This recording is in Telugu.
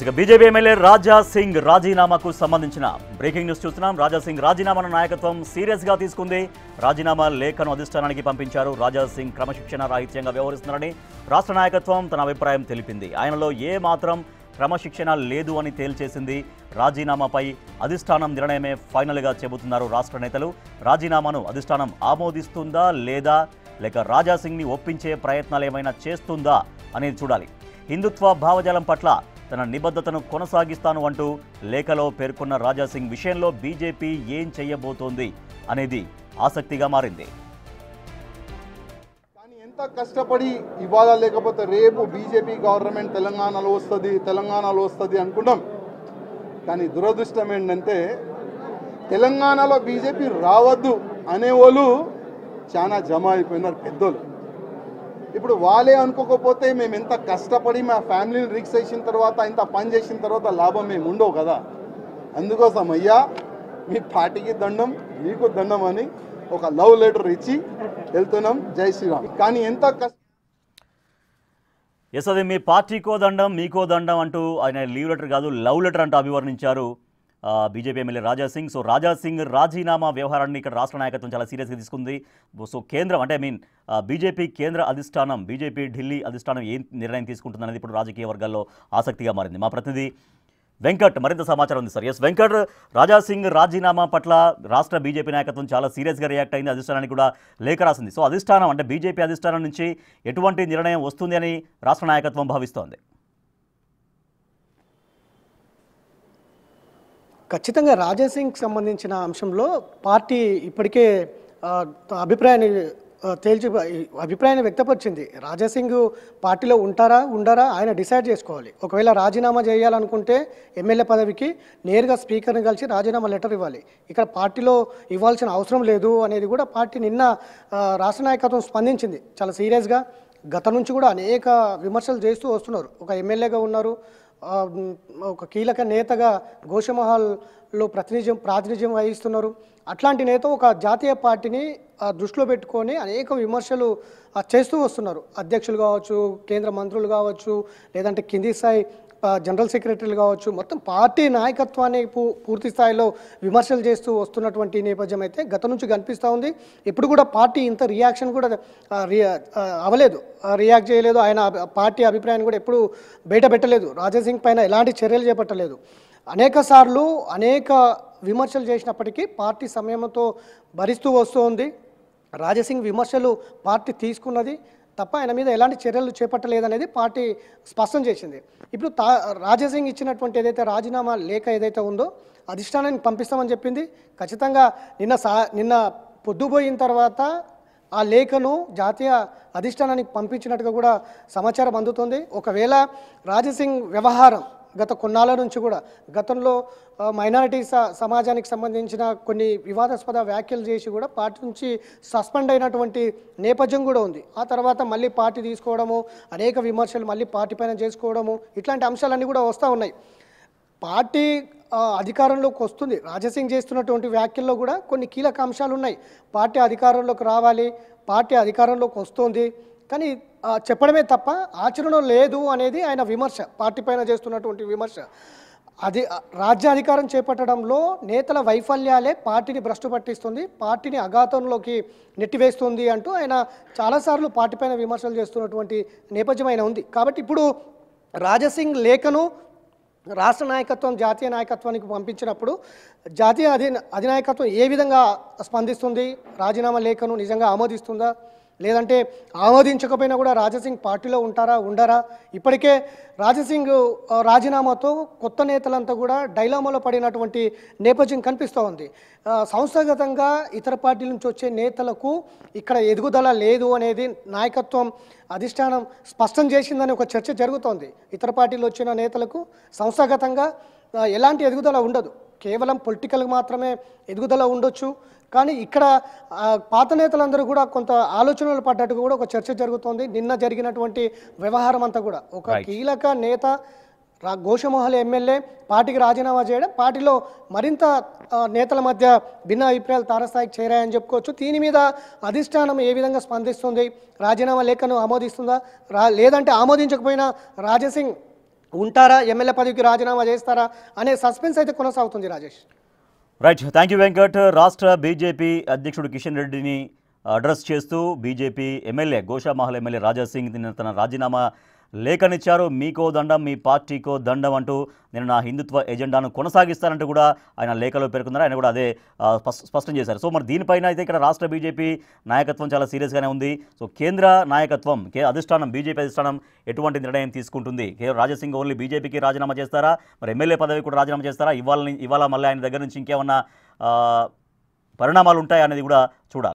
ఇక బీజేపీ ఎమ్మెల్యే రాజా సింగ్ రాజీనామాకు సంబంధించిన బ్రేకింగ్ న్యూస్ చూస్తున్నాం. రాజా సింగ్ రాజీనామాను నాయకత్వం సీరియస్ గా తీసుకుంది. రాజీనామా లేఖను అధిష్టానానికి పంపించారు. రాజా సింగ్ క్రమశిక్షణ రాహిత్యంగా వ్యవహరిస్తున్నారని రాష్ట్ర నాయకత్వం తన అభిప్రాయం తెలిపింది. ఆయనలో ఏ మాత్రం క్రమశిక్షణ లేదు అని తేల్చేసింది. రాజీనామాపై అధిష్టానం నిర్ణయమే ఫైనల్గా చెబుతున్నారు రాష్ట్ర నేతలు. రాజీనామాను అధిష్టానం ఆమోదిస్తుందా లేదా, లేక రాజా సింగ్ని ఒప్పించే ప్రయత్నాలు ఏమైనా చేస్తుందా అనేది చూడాలి. హిందుత్వ భావజాలం పట్ల తన నిబద్ధతను కొనసాగిస్తాను అంటూ లేఖలో పేర్కొన్న రాజా సింగ్ విషయంలో బీజేపీ ఏం చేయబోతోంది అనేది ఆసక్తిగా మారింది. కానీ ఎంత కష్టపడి ఇవాళ లేకపోతే రేపు బీజేపీ గవర్నమెంట్ తెలంగాణలో వస్తుంది అనుకున్నాం. కానీ దురదృష్టం ఏంటంటే తెలంగాణలో బీజేపీ రావద్దు అనేవాళ్ళు చాలా జమ అయిపోయినారు పెద్దోళ్ళు. ఇప్పుడు వాళ్ళే అనుకోకపోతే మేము ఎంత కష్టపడి మా ఫ్యామిలీని రిక్స్ చేసిన తర్వాత ఇంత పని చేసిన తర్వాత లాభం మేము ఉండవు కదా. అందుకోసం అయ్యా మీ పార్టీకి దండం, మీకు దండం అని ఒక లవ్ లెటర్ ఇచ్చి వెళ్తున్నాం. జై శ్రీరామ్. కానీ ఎంత ఎస్, అది మీ పార్టీకో దండం మీకో దండం అంటూ ఆయన లీవ్ లెటర్ కాదు లవ్ లెటర్ అంటూ అభివర్ణించారు BJP MLA Raja Singh. So Raja Singh రాజీనామా వ్యవహారాన్ని ఇక్కడ రాష్ట్ర నాయకత్వం చాలా సీరియస్గా తీసుకుంది. సో కేంద్రం అంటే బీజేపీ కేంద్ర అధిష్టానం, బీజేపీ ఢిల్లీ అధిష్టానం ఏం నిర్ణయం తీసుకుంటుందనేది ఇప్పుడు రాజకీయ వర్గాల్లో ఆసక్తిగా మారింది. మా ప్రతినిధి వెంకట్ మరింత సమాచారం ఉంది సార్. ఎస్ వెంకట్, రాజా సింగ్ రాజీనామా పట్ల రాష్ట్ర బీజేపీ నాయకత్వం చాలా సీరియస్గా రియాక్ట్ అయింది. అధిష్టానానికి కూడా లేఖ రాసింది. సో అధిష్టానం అంటే బీజేపీ అధిష్టానం నుంచి ఎటువంటి నిర్ణయం వస్తుంది అని రాష్ట్ర నాయకత్వం భావిస్తోంది? ఖచ్చితంగా రాజా సింగ్ సంబంధించిన అంశంలో పార్టీ ఇప్పటికే అభిప్రాయాన్ని వ్యక్తపరిచింది. రాజా సింగ్ పార్టీలో ఉండరా ఆయన డిసైడ్ చేసుకోవాలి. ఒకవేళ రాజీనామా చేయాలనుకుంటే ఎమ్మెల్యే పదవికి నేరుగా స్పీకర్ని కలిసి రాజీనామా లెటర్ ఇవ్వాలి. ఇక్కడ పార్టీలో ఇవ్వాల్సిన అవసరం లేదు అనేది కూడా పార్టీ నిన్న రాష్ట్ర నాయకత్వం స్పందించింది చాలా సీరియస్గా. గత నుంచి కూడా అనేక విమర్శలు చేస్తూ వస్తున్నారు. ఒక ఎమ్మెల్యేగా ఉన్నారు, ఒక కీలక నేతగా గోషమహల్లో ప్రాతినిధ్యం వహిస్తున్నారు. అట్లాంటి నేత ఒక జాతీయ పార్టీని దృష్టిలో పెట్టుకొని అనేక విమర్శలు చేస్తూ వస్తున్నారు. అధ్యక్షులు కావచ్చు, కేంద్ర మంత్రులు కావచ్చు, లేదంటే కింది స్థాయి జనరల్ సెక్రటరీలు కావచ్చు, మొత్తం పార్టీ నాయకత్వాన్ని పూర్తి స్థాయిలో విమర్శలు చేస్తూ వస్తున్నటువంటి నేపథ్యం అయితే గత నుంచి కనిపిస్తూ ఉంది. ఇప్పుడు కూడా పార్టీ ఇంత రియాక్షన్ కూడా అవ్వలేదు, రియాక్ట్ చేయలేదు. ఆయన పార్టీ అభిప్రాయాన్ని కూడా ఎప్పుడు బయట పెట్టలేదు. రాజా సింగ్ పైన ఎలాంటి చర్యలు చేపట్టలేదు. అనేక సార్లు అనేక విమర్శలు చేసినప్పటికీ పార్టీ సమయంతో భరిస్తూ వస్తుంది. రాజా సింగ్ విమర్శలు పార్టీ తీసుకున్నది తప్ప ఆయన మీద ఎలాంటి చర్యలు చేపట్టలేదనేది పార్టీ స్పష్టం చేసింది. ఇప్పుడు రాజా సింగ్ ఇచ్చినటువంటి ఏదైతే రాజీనామా లేఖ ఏదైతే ఉందో అధిష్టానానికి పంపిస్తామని చెప్పింది. ఖచ్చితంగా నిన్న పొద్దుపోయిన తర్వాత ఆ లేఖను జాతీయ అధిష్టానానికి పంపించినట్టుగా కూడా సమాచారం అందుతుంది. ఒకవేళ రాజా సింగ్ వ్యవహారం గత కొన్నాళ్ళ నుంచి కూడా గతంలో మైనారిటీ సమాజానికి సంబంధించిన కొన్ని వివాదాస్పద వ్యాఖ్యలు చేసి కూడా పార్టీ నుంచి సస్పెండ్ అయినటువంటి నేపథ్యం కూడా ఉంది. ఆ తర్వాత మళ్ళీ పార్టీ తీసుకోవడము, అనేక విమర్శలు మళ్ళీ పార్టీ పైన చేసుకోవడము, ఇట్లాంటి అంశాలన్నీ కూడా వస్తూ ఉన్నాయి. పార్టీ అధికారంలోకి వస్తుంది. రాజా సింగ్ చేస్తున్నటువంటి వ్యాఖ్యల్లో కూడా కొన్ని కీలక అంశాలు ఉన్నాయి. పార్టీ అధికారంలోకి రావాలి, పార్టీ అధికారంలోకి వస్తుంది, కానీ చెప్పడమే తప్ప ఆచరణ లేదు అనేది ఆయన విమర్శ, పార్టీ పైన చేస్తున్నటువంటి విమర్శ. రాజ్యాధికారం చేపట్టడంలో నేతల వైఫల్యాలే పార్టీని భ్రష్టు పట్టిస్తుంది, పార్టీని అఘాతంలోకి నెట్టివేస్తుంది అంటూ ఆయన చాలాసార్లు పార్టీ పైన విమర్శలు చేస్తున్నటువంటి నేపథ్యం ఆయన ఉంది. కాబట్టి ఇప్పుడు రాజా సింగ్ లేఖను రాష్ట్ర నాయకత్వం జాతీయ నాయకత్వానికి పంపించినప్పుడు జాతీయ అధినాయకత్వం ఏ విధంగా స్పందిస్తుంది? రాజీనామా లేఖను నిజంగా ఆమోదిస్తుందా, లేదంటే ఆమోదించకపోయినా కూడా రాజా సింగ్ పార్టీలో ఉండరా? ఇప్పటికే రాజా సింగ్ రాజీనామాతో కొత్త నేతలంతా కూడా డైలామాలో పడినటువంటి నేపథ్యం కనిపిస్తూ ఉంది. సంస్థాగతంగా ఇతర పార్టీల నుంచి వచ్చే నేతలకు ఇక్కడ ఎదుగుదల లేదు అనేది నాయకత్వం అధిష్టానం స్పష్టం చేసిందని ఒక చర్చ జరుగుతోంది. ఇతర పార్టీలు వచ్చిన నేతలకు సంస్థాగతంగా ఎలాంటి ఎదుగుదల ఉండదు, కేవలం పొలిటికల్గా మాత్రమే ఎదుగుదల ఉండొచ్చు. కానీ ఇక్కడ పాత నేతలందరూ కూడా కొంత ఆలోచనలు పడ్డట్టుగా కూడా ఒక చర్చ జరుగుతోంది. నిన్న జరిగినటువంటి వ్యవహారం అంతా కూడా ఒక కీలక నేత గోషమహల్ ఎమ్మెల్యే పార్టీకి రాజీనామా చేయడం, పార్టీలో మరింత నేతల మధ్య భిన్న అభిప్రాయాలు తారస్థాయికి చేరాయని చెప్పుకోవచ్చు. దీని మీద అధిష్టానం ఏ విధంగా స్పందిస్తుంది? రాజీనామా లేఖను ఆమోదిస్తుందా, లేదంటే ఆమోదించకపోయినా రాజా సింగ్ ఉంటారా, ఎమ్మెల్యే పదవికి రాజీనామా చేస్తారా అనే సస్పెన్స్ అయితే కొనసాగుతుంది Rajesh. Right, thank you Venkat. రాష్ట్ర బీజేపీ అధ్యక్షుడు కిషన్ రెడ్డిని అడ్రస్ చేస్తూ BJP MLA Goshamahal MLA Raja Singh తన రాజీనామా లేఖనిచ్చారు. మీకో దండం, మీ పార్టీకో దండం అంటూ నేను నా హిందుత్వ ఎజెండాను కొనసాగిస్తానంటూ కూడా ఆయన లేఖలో పేర్కొన్నారు. ఆయన కూడా అదే స్పష్టం చేశారు. సో మరి దీనిపైన అయితే ఇక్కడ రాష్ట్ర బీజేపీ నాయకత్వం చాలా సీరియస్గానే ఉంది. సో కేంద్ర నాయకత్వం, అధిష్టానం, బీజేపీ అధిష్టానం ఎటువంటి నిర్ణయం తీసుకుంటుంది? కేవలం రాజాసింగ్ ఓన్లీ బీజేపీకి రాజీనామా చేస్తారా, మరి ఎమ్మెల్యే పదవి కూడా రాజీనామా చేస్తారా? ఇవాళ మళ్ళీ ఆయన దగ్గర నుంచి ఇంకేమన్నా పరిణామాలు ఉంటాయా అనేది కూడా చూడాలి.